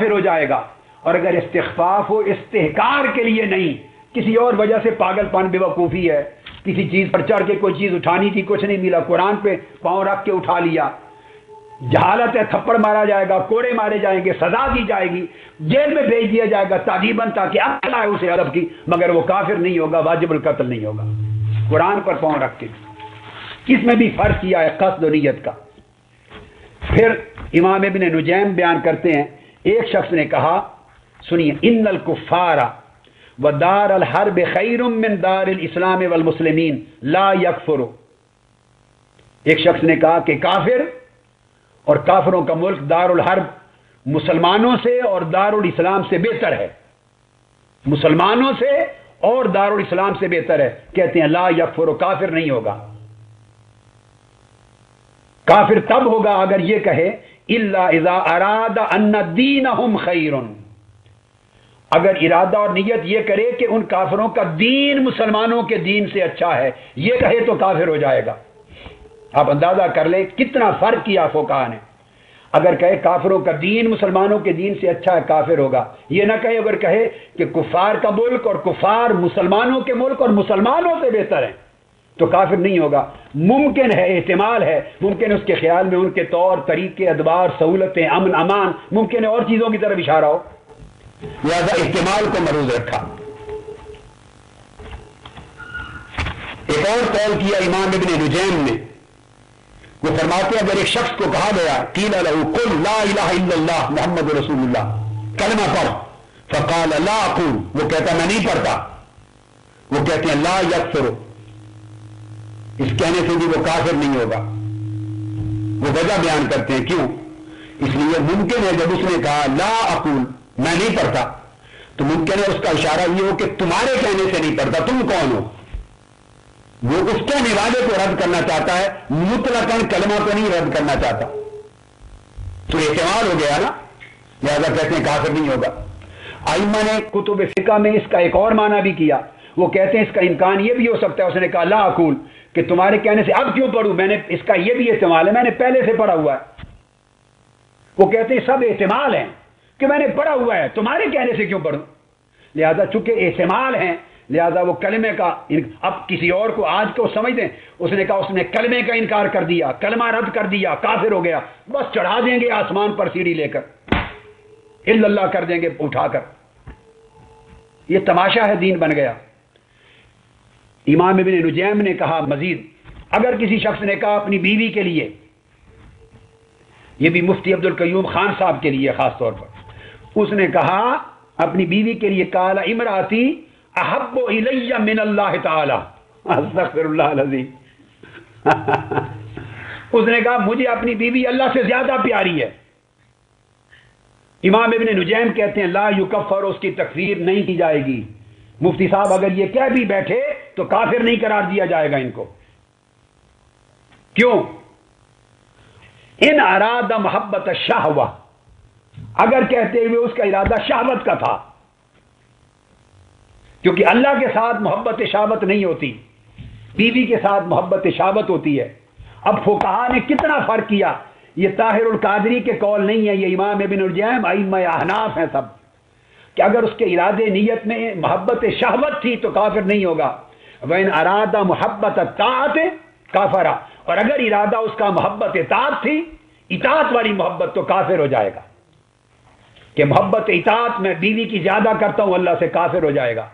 کافر ہو جائے گا، اور اگر استخفاف و استحکار کے لیے نہیں، کسی اور وجہ سے پاگل پن بے وقوفی ہے، کسی چیز پر چڑھ کے کوئی چیز اٹھانی تھی کچھ نہیں ملا، قرآن پہ پاؤں رکھ کے اٹھا لیا، جہالت ہے، تھپڑ مارا جائے گا، کوڑے مارے جائیں گے، سزا دی جائے گی، جیل میں بھیج دیا جائے گا تعذیباً تاکہ عقل آئے اسے ادب کی، مگر وہ کافر نہیں ہوگا، واجب القتل نہیں ہوگا قرآن پر پاؤں رکھ کے۔ اس میں بھی فرق کیا ہے قصد و نیت کا۔ پھر امام ابن نجیم بیان کرتے ہیں، ایک شخص نے کہا، سنیے، ان الکفار ودار الحرب خیر من دار الاسلام والمسلمین لا یکفر۔ ایک شخص نے کہا کہ کافر اور کافروں کا ملک دار الحرب مسلمانوں سے اور دار الاسلام سے بہتر ہے، مسلمانوں سے اور دار الاسلام سے بہتر ہے۔ کہتے ہیں لا یکفر، کافر نہیں ہوگا۔ کافر تب ہوگا اگر یہ کہے الا اذا اراد ان دینہم خیر، اگر ارادہ اور نیت یہ کرے کہ ان کافروں کا دین مسلمانوں کے دین سے اچھا ہے، یہ کہے تو کافر ہو جائے گا۔ آپ اندازہ کر لیں کتنا فرق کیا فقہاء نے۔ اگر کہے کافروں کا دین مسلمانوں کے دین سے اچھا ہے، کافر ہوگا۔ یہ نہ کہے، اگر کہے کہ کفار کا ملک اور کفار مسلمانوں کے ملک اور مسلمانوں سے بہتر ہیں تو کافر نہیں ہوگا۔ ممکن ہے، احتمال ہے، ممکن اس کے خیال میں ان کے طور طریقے، ادوار، سہولتیں، امن امان، ممکن ہے اور چیزوں کی طرف اشارہ ہو، لہذا احتمال کو مروز رکھا۔ ایک اور قول کیا امام ابن نجیم نے، وہ فرماتے ہیں اگر ایک شخص کو کہا گیا قیل لہ قل لا الہ الا اللہ محمد رسول اللہ، کلمہ پڑھ، فقال لا اقول، وہ کہتا میں نہیں پڑھتا، وہ کہتے ہیں لا یکفر، اس کہنے سے بھی وہ کافر نہیں ہوگا۔ وہ وجہ بیان کرتے ہیں کیوں؟ اس لیے ممکن ہے جب اس نے کہا لا اقول، میں نہیں پڑھتا، تو ممکن ہے اس کا اشارہ یہ ہو کہ تمہارے کہنے سے نہیں پڑھتا، تم کون ہو؟ وہ اس کہنے والے کو رد کرنا چاہتا ہے، مطلقاً کلمہ کو نہیں رد کرنا چاہتا، تو احتمال ہو گیا نا، لہذا کہتے ہیں کافر نہیں ہوگا۔ ائمہ نے کتب فقہ میں اس کا ایک اور معنی بھی کیا، وہ کہتے ہیں اس کا امکان یہ بھی ہو سکتا ہے اس نے کہا لا اقول، کہ تمہارے کہنے سے اب کیوں پڑھوں، میں نے، اس کا یہ بھی احتمال ہے میں نے پہلے سے پڑھا ہوا ہے۔ وہ کہتے ہیں سب احتمال ہیں کہ میں نے پڑھا ہوا ہے، تمہارے کہنے سے کیوں پڑھوں، لہذا چونکہ احتمال ہیں لہذا وہ کلمے کا، اب کسی اور کو آج کو سمجھ دیں، اس نے کہا اس نے کلمے کا انکار کر دیا، کلمہ رد کر دیا، کافر ہو گیا، بس چڑھا دیں گے آسمان پر سیڑھی لے کر، الا اللہ کر دیں گے اٹھا کر، یہ تماشا ہے، دین بن گیا۔ امام ابن نجیم نے کہا مزید، اگر کسی شخص نے کہا اپنی بیوی کے لیے، یہ بھی مفتی عبد القیوم خان صاحب کے لیے خاص طور پر، اس نے کہا اپنی بیوی کے لیے قال امراتی احب الی من اللہ تعالی، استغفر اللہ العظیم، اس نے کہا مجھے اپنی بیوی اللہ سے زیادہ پیاری ہے۔ امام ابن نجیم کہتے ہیں لا یکفر، اس کی تکفیر نہیں کی جائے گی۔ مفتی صاحب اگر یہ کہہ بھی بیٹھے تو کافر نہیں قرار دیا جائے گا ان کو، کیوں؟ ان اراد محبت الشہوہ، اگر کہتے ہوئے اس کا ارادہ شہوت کا تھا، کیونکہ اللہ کے ساتھ محبت شہوت نہیں ہوتی، بیوی کے ساتھ محبت شہوت ہوتی ہے۔ اب فقہاء نے کتنا فرق کیا، یہ طاہر القادری کے قول نہیں ہے، یہ امام ابن نجیم ائمہ احناف ہیں سب، کہ اگر اس کے ارادے نیت میں محبت شہوت تھی تو کافر نہیں ہوگا، وَإِنْ أَرَادَ محبت الطاعت کافر، اور اگر ارادہ اس کا محبت اطاعت تھی، اطاعت والی محبت، تو کافر ہو جائے گا، کہ محبت اطاعت میں بیوی کی زیادہ کرتا ہوں اللہ سے، کافر ہو جائے گا۔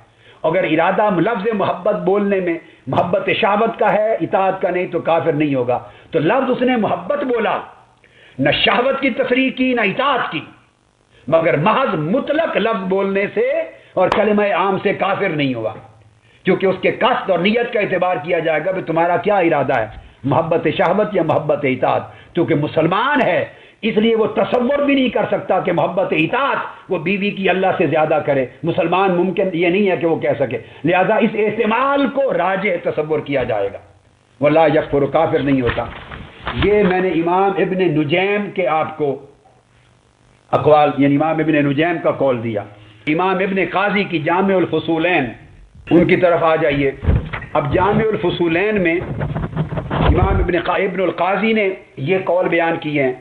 اگر ارادہ لفظ محبت بولنے میں محبت شہوت کا ہے، اطاعت کا نہیں، تو کافر نہیں ہوگا۔ تو لفظ اس نے محبت بولا، نہ شہوت کی تصریح کی نہ اطاعت کی، مگر محض مطلق لفظ بولنے سے اور کلمہ عام سے کافر نہیں ہوا، کیونکہ اس کے قصد اور نیت کا اعتبار کیا جائے گا کہ تمہارا کیا ارادہ ہے، محبت شہوت یا محبت اطاعت۔ کیونکہ مسلمان ہے اس لیے وہ تصور بھی نہیں کر سکتا کہ محبت اطاعت وہ بیوی کی اللہ سے زیادہ کرے، مسلمان ممکن یہ نہیں ہے کہ وہ کہہ سکے، لہذا اس احتمال کو راجح تصور کیا جائے گا، ولا یکفر، کافر نہیں ہوتا۔ یہ میں نے امام ابن نجیم کے آپ کو اقوال، یعنی امام ابن نجیم کا قول دیا۔ امام ابن قاضی کی جامع الفصولین، ان کی طرف آ جائیے۔ اب جامع الفصولین میں امام ابن القاضی نے یہ قول بیان کیے ہیں،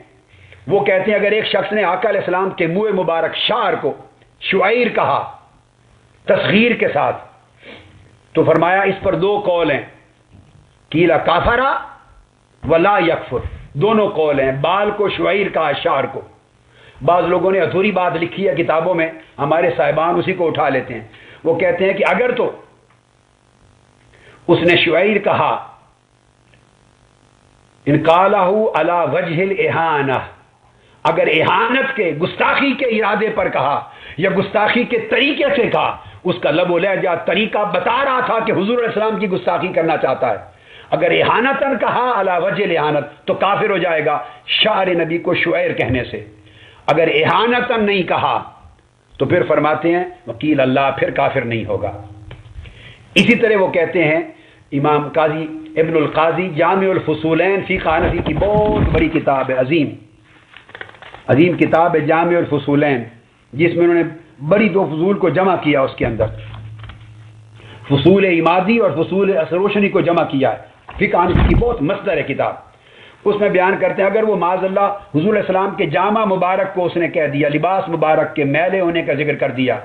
وہ کہتے ہیں اگر ایک شخص نے آقا علیہ السلام کے منہ مبارک شعر کو شعیر کہا تصغیر کے ساتھ تو فرمایا اس پر دو قول ہیں، قیل کافرا ولا یکفر، دونوں قول ہیں، بال کو شعیر کہا شعر کو۔ بعض لوگوں نے ادھوری بات لکھی ہے کتابوں میں، ہمارے صاحبان اسی کو اٹھا لیتے ہیں، وہ کہتے ہیں کہ اگر تو اس نے شعیر کہا ان قالہ علی وجہ الاہانہ، اگر اہانت کے گستاخی کے ارادے پر کہا یا گستاخی کے طریقے سے کہا، اس کا لب و لہجہ طریقہ بتا رہا تھا کہ حضور علیہ السلام کی گستاخی کرنا چاہتا ہے، اگر اہانتاً کہا علی وجہ الاہانت تو کافر ہو جائے گا شعر نبی کو شعیر کہنے سے، اگر اہانتاً نہیں کہا تو پھر فرماتے ہیں وکیل اللہ پھر کافر نہیں ہوگا۔ اسی طرح وہ کہتے ہیں امام قاضی ابن القاضی جامع الفصولین فقہ حنفی کی بہت بڑی کتاب ہے، عظیم کتاب ہے جامع الفصولین، جس میں انہوں نے بڑی دو فصول کو جمع کیا، اس کے اندر فصول عمادی اور فصول روشنی کو جمع کیا ہے، فقہ حنفی کی بہت مصدر ہے کتاب۔ اس میں بیان کرتے ہیں اگر وہ معاذ اللہ حضور علیہ السلام کے جامع مبارک کو اس نے کہہ دیا، لباس مبارک کے میلے ہونے کا ذکر کر دیا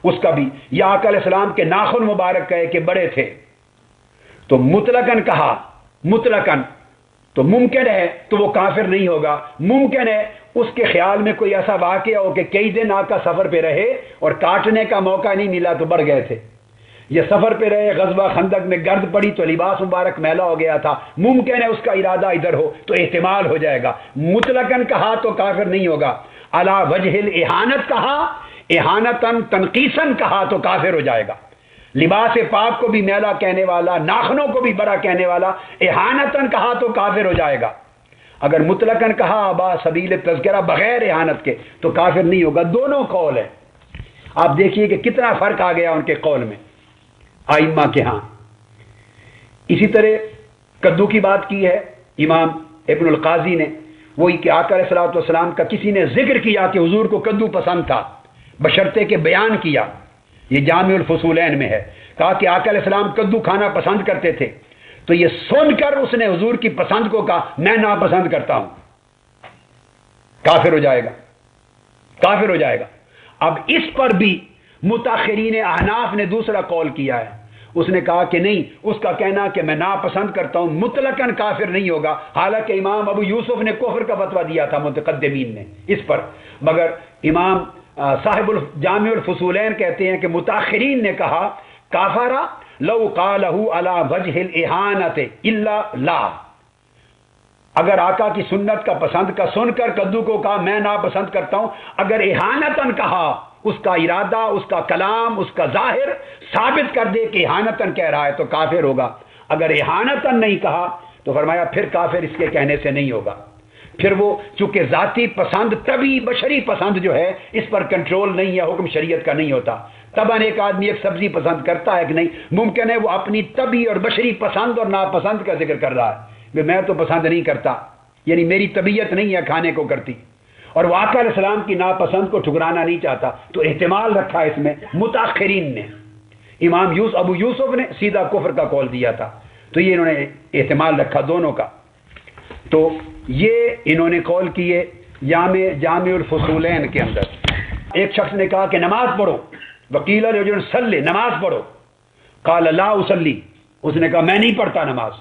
اس کا بھی، یا آقا علیہ السلام کے ناخن مبارک کہے کہ بڑے تھے، تو مطلقاً کہا مطلقاً تو ممکن ہے تو وہ کافر نہیں ہوگا۔ ممکن ہے اس کے خیال میں کوئی ایسا واقعہ ہو کہ کئی دن آقا سفر پہ رہے اور کاٹنے کا موقع نہیں ملا تو بڑھ گئے تھے، یہ سفر پہ رہے، غزوہ خندق میں گرد پڑی تو لباس مبارک میلا ہو گیا تھا، ممکن ہے اس کا ارادہ ادھر ہو تو احتمال ہو جائے گا۔ مطلقاً کہا تو کافر نہیں ہوگا، علی وجہ الاہانت کہا، اہانتاً تنقیصاً کہا تو کافر ہو جائے گا۔ لباس پاک کو بھی میلا کہنے والا، ناخنوں کو بھی بڑا کہنے والا اہانتاً کہا تو کافر ہو جائے گا۔ اگر مطلقاً کہا با سبیل تذکرہ بغیر اہانت کے تو کافر نہیں ہوگا۔ دونوں قول ہیں، آپ دیکھیے کہ کتنا فرق آ گیا ان کے قول میں ائمہ کے ہاں۔ اسی طرح کدو کی بات کی ہے امام ابن القاضی نے، وہی کہ آقا علیہ الصلوۃ والسلام کا کسی نے ذکر کیا کہ حضور کو کدو پسند تھا، بشرطے کے بیان کیا، یہ جامع الفصولین میں ہے، کہا کہ آقا علیہ السلام کدو کھانا پسند کرتے تھے، تو یہ سن کر اس نے حضور کی پسند کو کہا میں ناپسند کرتا ہوں، کافر ہو جائے گا، کافر ہو جائے گا۔ اب اس پر بھی متاخرین احناف نے دوسرا قول کیا ہے، اس نے کہا کہ نہیں، اس کا کہنا کہ میں ناپسند کرتا ہوں مطلقاً کافر نہیں ہوگا، حالانکہ امام ابو یوسف نے کفر کا فتویٰ دیا تھا متقدمین نے اس پر، مگر امام صاحب الجامع الفصولین کہتے ہیں کہ متاخرین نے کہا کافرہ لو قالہ علی وجہ الاہانۃ الا لا، اگر آقا کی سنت کا پسند کا سن کر کدو کو کہا میں ناپسند کرتا ہوں، اگر اہانتاً کہا، اس کا ارادہ، اس کا کلام، اس کا ظاہر ثابت کر دے کہ اہانتاً کہہ رہا ہے تو کافر ہوگا، اگر اہانتاً نہیں کہا تو فرمایا پھر کافر اس کے کہنے سے نہیں ہوگا۔ پھر وہ چونکہ ذاتی پسند طبی بشری پسند جو ہے اس پر کنٹرول نہیں ہے، حکم شریعت کا نہیں ہوتا، طبعاً ایک آدمی ایک سبزی پسند کرتا ہے کہ نہیں، ممکن ہے وہ اپنی طبی اور بشری پسند اور ناپسند کا ذکر کر رہا ہے کہ میں تو پسند نہیں کرتا، یعنی میری طبیعت نہیں ہے کھانے کو کرتی، اور وہ آقا علیہ السلام کی ناپسند کو ٹھکرانا نہیں چاہتا، تو احتمال رکھا اس میں متاخرین نے۔ امام ابو یوسف نے سیدھا کفر کا قول دیا تھا، تو یہ انہوں نے احتمال رکھا دونوں کا۔ تو یہ انہوں نے قول کیے جامع الفصولین کے اندر۔ ایک شخص نے کہا کہ نماز پڑھو، وکیل رجل صلی، نماز پڑھو، قال لا اصلی، اس نے کہا میں نہیں پڑھتا نماز،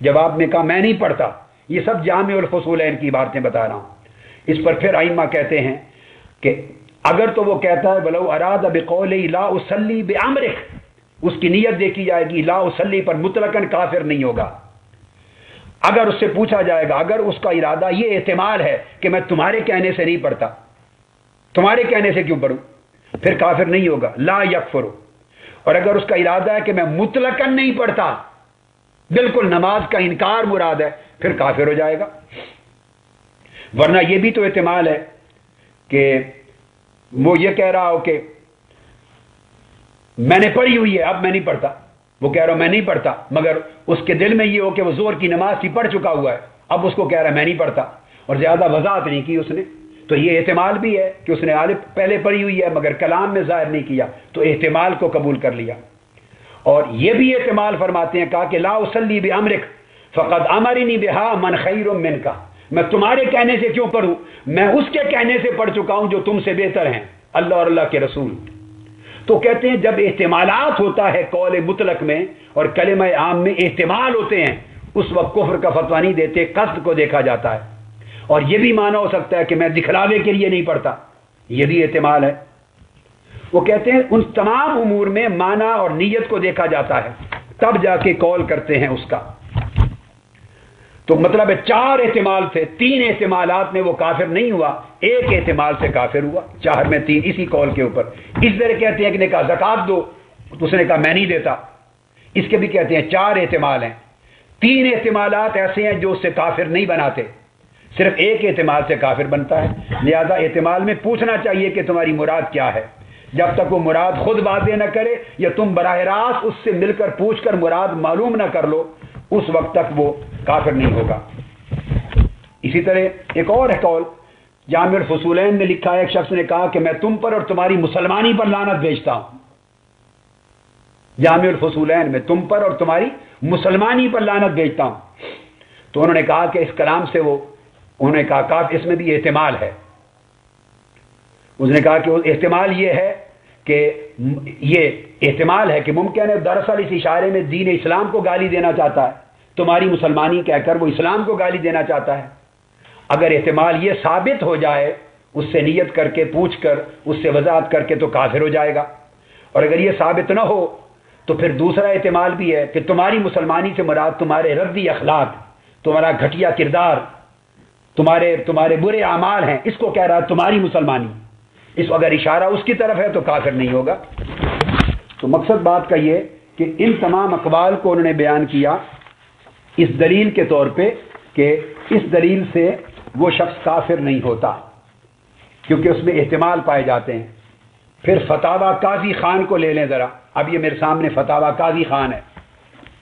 جواب میں کہا میں نہیں پڑھتا۔ یہ سب جامع الفصولین کی باتیں بتا رہا ہوں۔ اس پر پھر ائمہ کہتے ہیں کہ اگر تو وہ کہتا ہے ولو اراد بقولی لا اصلی بامرک، اس کی نیت دیکھی جائے گی، لا اصلی پر مطلقاً کافر نہیں ہوگا۔ اگر اس سے پوچھا جائے گا، اگر اس کا ارادہ یہ احتمال ہے کہ میں تمہارے کہنے سے نہیں پڑھتا، تمہارے کہنے سے کیوں پڑھوں، پھر کافر نہیں ہوگا، لا یکفر۔ اور اگر اس کا ارادہ ہے کہ میں مطلقاً نہیں پڑھتا، بالکل نماز کا انکار مراد ہے، پھر کافر ہو جائے گا۔ ورنہ یہ بھی تو احتمال ہے کہ وہ یہ کہہ رہا ہو کہ میں نے پڑھی ہوئی ہے اب میں نہیں پڑھتا، وہ کہہ رہا ہوں میں نہیں پڑھتا، مگر اس کے دل میں یہ ہو کہ وہ ظہر کی نماز تھی پڑھ چکا ہوا ہے، اب اس کو کہہ رہا ہے میں نہیں پڑھتا، اور زیادہ وضاحت نہیں کی اس نے، تو یہ احتمال بھی ہے کہ اس نے پہلے پڑھی ہوئی ہے مگر کلام میں ظاہر نہیں کیا، تو احتمال کو قبول کر لیا۔ اور یہ بھی احتمال فرماتے ہیں، کہا کہ لا اصلی بامرک فقد امرنی بہا من خیر منک، میں تمہارے کہنے سے کیوں پڑھوں، میں اس کے کہنے سے پڑھ چکا ہوں جو تم سے بہتر ہیں، اللہ اور اللہ کے رسول۔ تو کہتے ہیں جب احتمالات ہوتا ہے قول مطلق میں اور کلمہ عام میں احتمال ہوتے ہیں، اس وقت کفر کا فتویٰ نہیں دیتے، قصد کو دیکھا جاتا ہے۔ اور یہ بھی معنی ہو سکتا ہے کہ میں دکھلاوے کے لیے نہیں پڑھتا، یہ بھی احتمال ہے۔ وہ کہتے ہیں ان تمام امور میں معنی اور نیت کو دیکھا جاتا ہے، تب جا کے قول کرتے ہیں اس کا۔ تو مطلب ہے 4 احتمال تھے، 3 احتمالات میں وہ کافر نہیں ہوا، ایک احتمال سے کافر ہوا، 4 میں 3 اسی قول کے اوپر۔ اس طرح کہتے ہیں کہ نے کہا زکات دو، تو اس نے کہا میں نہیں دیتا، اس کے بھی کہتے ہیں 4 احتمال ہیں۔ 3 احتمالات ایسے ہیں جو اس سے کافر نہیں بناتے، صرف ایک احتمال سے کافر بنتا ہے۔ لہذا احتمال میں پوچھنا چاہیے کہ تمہاری مراد کیا ہے، جب تک وہ مراد خود واضح نہ کرے یا تم براہ راست اس سے مل کر پوچھ کر مراد معلوم نہ کر لو، اس وقت تک وہ کافر نہیں ہوگا۔ اسی طرح ایک اور ہے قول، جامع الفصولین نے لکھا ہے، ایک شخص نے کہا کہ میں تم پر اور تمہاری مسلمانی پر لعنت بھیجتا ہوں۔ جامع الفصولین میں تم پر اور تمہاری مسلمانی پر لعنت بھیجتا ہوں۔ تو انہوں نے کہا کہ اس کلام سے انہوں نے کہا کہ اس میں بھی احتمال ہے۔ اس نے کہا کہ احتمال یہ ہے کہ یہ احتمال ہے کہ ممکن ہے دراصل اس اشارے میں دین اسلام کو گالی دینا چاہتا ہے، تمہاری مسلمانی کہہ کر وہ اسلام کو گالی دینا چاہتا ہے۔ اگر احتمال یہ ثابت ہو جائے، اس سے نیت کر کے پوچھ کر اس سے وضاحت کر کے تو کافر ہو جائے گا، اور اگر یہ ثابت نہ ہو تو پھر دوسرا احتمال بھی ہے کہ تمہاری مسلمانی سے مراد تمہارے ردی اخلاق، تمہارا گھٹیا کردار، تمہارے برے اعمال ہیں، اس کو کہہ رہا ہے تمہاری مسلمانی، اس اگر اشارہ اس کی طرف ہے تو کافر نہیں ہوگا۔ تو مقصد بات کا یہ کہ ان تمام اقوال کو انہوں نے بیان کیا اس دلیل کے طور پہ کہ اس دلیل سے وہ شخص کافر نہیں ہوتا، کیونکہ اس میں احتمال پائے جاتے ہیں۔ پھر فتاوی قاضی خان کو لے لیں ذرا، اب یہ میرے سامنے فتاوی قاضی خان ہے،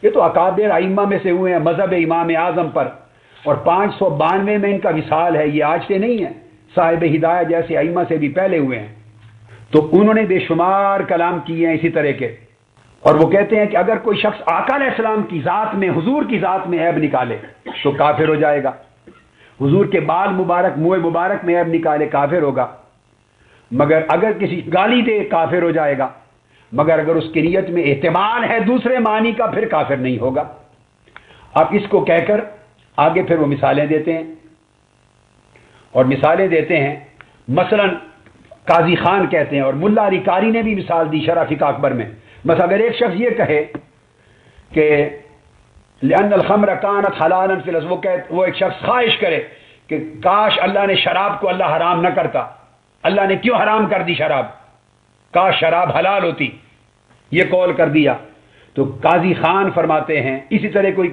یہ تو اکابر ائمہ میں سے ہوئے ہیں مذہب امام اعظم پر، اور 592 میں ان کا وصال ہے، یہ آج سے نہیں ہے، صاحب ہدایہ جیسے ائمہ سے بھی پہلے ہوئے ہیں۔ تو انہوں نے بے شمار کلام کیے ہیں اسی طرح کے، اور وہ کہتے ہیں کہ اگر کوئی شخص آقا علیہ السلام کی ذات میں، حضور کی ذات میں عیب نکالے تو کافر ہو جائے گا، حضور کے بال مبارک، منہ مبارک میں عیب نکالے کافر ہوگا، مگر اگر کسی گالی دے کافر ہو جائے گا، مگر اگر اس کی نیت میں احتمال ہے دوسرے معنی کا پھر کافر نہیں ہوگا۔ اب اس کو کہہ کر آگے پھر وہ مثالیں دیتے ہیں، اور مثالیں دیتے ہیں، مثلا قاضی خان کہتے ہیں، اور ملا علی قاری نے بھی مثال دی شرح فقہ اکبر میں، بس اگر ایک شخص یہ کہے کہ لأن الخمر كانت حلالا فی وہ ایک شخص خواہش کرے کہ کاش اللہ نے شراب کو اللہ حرام نہ کرتا، اللہ نے کیوں حرام کر دی شراب، کاش شراب حلال ہوتی، یہ قول کر دیا، تو قاضی خان فرماتے ہیں اسی طرح کوئی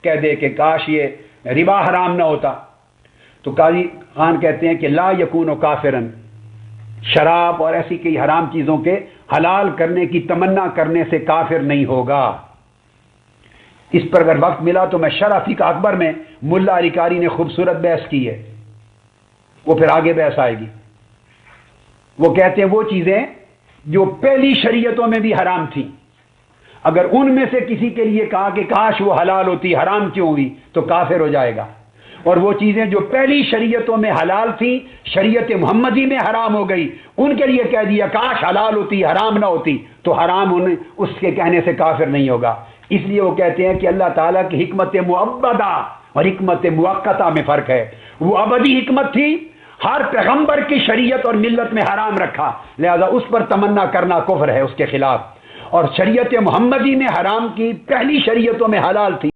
کہہ دے کہ کاش یہ ربا حرام نہ ہوتا، تو قاضی خان کہتے ہیں کہ لا یکون کافرا، شراب اور ایسی کئی حرام چیزوں کے حلال کرنے کی تمنا کرنے سے کافر نہیں ہوگا۔ اس پر اگر وقت ملا تو میں شرح فقہ اکبر میں ملا علی قاری نے خوبصورت بحث کی ہے، وہ پھر آگے بحث آئے گی۔ وہ کہتے ہیں وہ چیزیں جو پہلی شریعتوں میں بھی حرام تھیں، اگر ان میں سے کسی کے لیے کہا کہ کاش وہ حلال ہوتی، حرام کیوں ہوئی، تو کافر ہو جائے گا۔ اور وہ چیزیں جو پہلی شریعتوں میں حلال تھیں، شریعت محمدی میں حرام ہو گئی، ان کے لیے کہہ دیا کاش حلال ہوتی، حرام نہ ہوتی، تو حرام اس کے کہنے سے کافر نہیں ہوگا۔ اس لیے وہ کہتے ہیں کہ اللہ تعالیٰ کی حکمت معبدہ اور حکمت موقتہ میں فرق ہے، وہ ابدی حکمت تھی، ہر پیغمبر کی شریعت اور ملت میں حرام رکھا، لہذا اس پر تمنا کرنا کفر ہے، اس کے خلاف، اور شریعت محمدی میں حرام کی پہلی شریعتوں میں حلال تھی۔